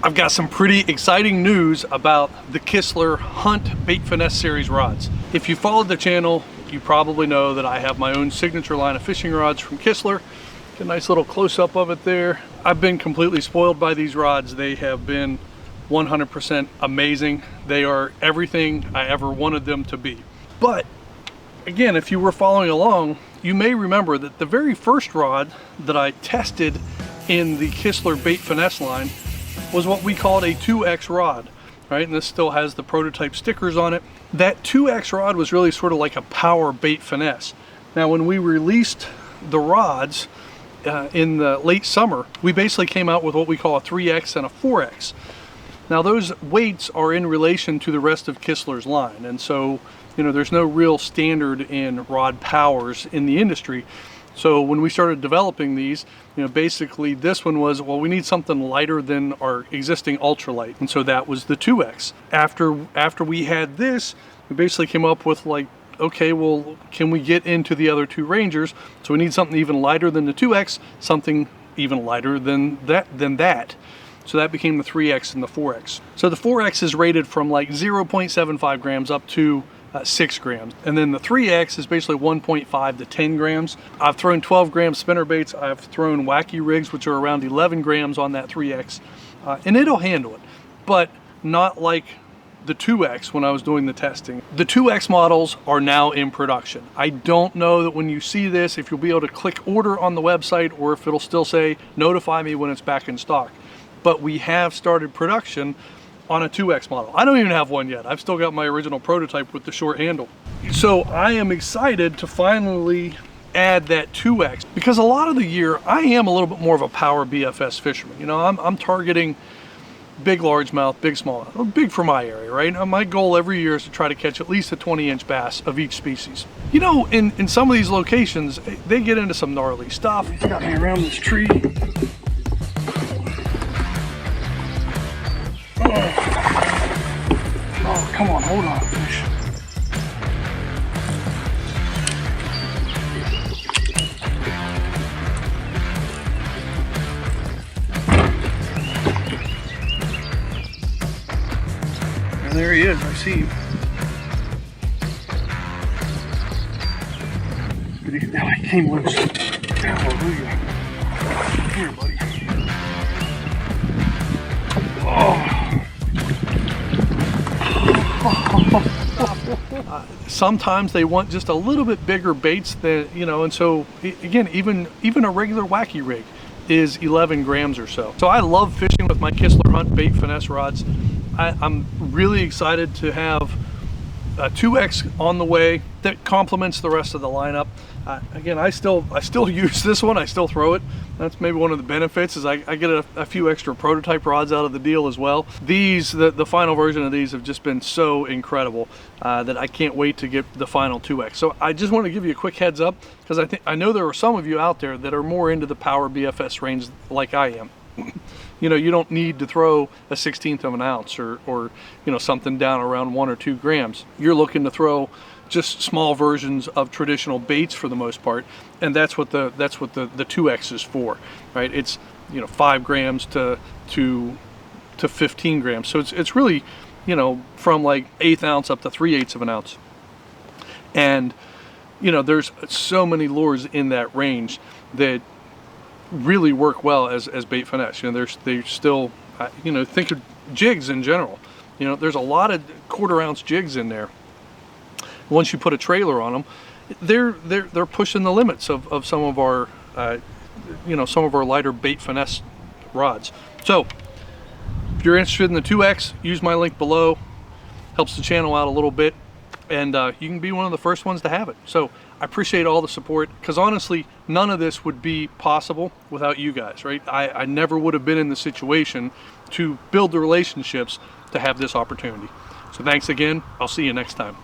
I've got some pretty exciting news about the Kistler Hunt Bait Finesse series rods. If you followed the channel, you probably know that I have my own signature line of fishing rods from Kistler. Get a nice little close-up of it there. I've been completely spoiled by these rods. They have been 100% amazing. They are everything I ever wanted them to be. But again, if you were following along, you may remember that the very first rod that I tested in the Kistler Bait Finesse line was what we called a 2X rod, right? And this still has the prototype stickers on it. That 2X rod was really sort of like a Power Bait Finesse. Now, when we released the rods in the late summer, we basically came out with what we call a 3X and a 4X. Now, those weights are in relation to the rest of Kistler's line, and so, you know, there's no real standard in rod powers in the industry. So when we started developing these, you know, basically this one was, well, we need something lighter than our existing ultralight, and so that was the 2X. After we had this, we basically came up with like, okay, well, can we get into the other two Rangers? So we need something even lighter than the 2X, something even lighter than that. So that became the 3X and the 4X. So the 4X is rated from like 0.75 grams up to 6 grams. And then the 3X is basically 1.5 to 10 grams. I've thrown 12 gram spinner baits. I've thrown wacky rigs, which are around 11 grams on that 3X. And it'll handle it, but not like the 2X when I was doing the testing. The 2X models are now in production. I don't know that when you see this, if you'll be able to click order on the website or if it'll still say notify me when it's back in stock. But we have started production on a 2X model. I don't even have one yet. I've still got my original prototype with the short handle. So I am excited to finally add that 2X, because a lot of the year I am a little bit more of a Power BFS fisherman. You know, I'm targeting big largemouth, big smallmouth, big for my area, right? My goal every year is to try to catch at least a 20-inch bass of each species. You know, in some of these locations, they get into some gnarly stuff. It's got me around this tree. Oh, come on, hold on, fish. And there he is, I see him. Now he came loose. Hallelujah. Here, buddy. Oh. Sometimes they want just a little bit bigger baits than, you know, and so again, even a regular wacky rig is 11 grams or so. So I love fishing with my Kistler Hunt Bait Finesse rods. I'm really excited to have a 2X on the way that complements the rest of the lineup. Again, I still use this one. I still throw it. That's maybe one of the benefits, is I get a few extra prototype rods out of the deal as well. These, the final version of these have just been so incredible that I can't wait to get the final 2X. So I just want to give you a quick heads up, because I know there are some of you out there that are more into the Power BFS range like I am. You know, you don't need to throw a 1/16 of an ounce or you know, something down around 1 or 2 grams. You're looking to throw just small versions of traditional baits for the most part, and that's what the 2X is for, right? It's, you know, 5 grams to 15 grams. So it's really, you know, from like 1/8 ounce up to 3/8 of an ounce. And you know, there's so many lures in that range that really work well as bait finesse. You know, they still, you know, think of jigs in general. You know, there's a lot of 1/4 ounce jigs in there. Once you put a trailer on them, they're pushing the limits of some of our you know, some of our lighter bait finesse rods. So if you're interested in the 2X, use my link below. Helps the channel out a little bit, and you can be one of the first ones to have it. So I appreciate all the support, because honestly, none of this would be possible without you guys, right? I never would have been in the situation to build the relationships to have this opportunity. So thanks again. I'll see you next time.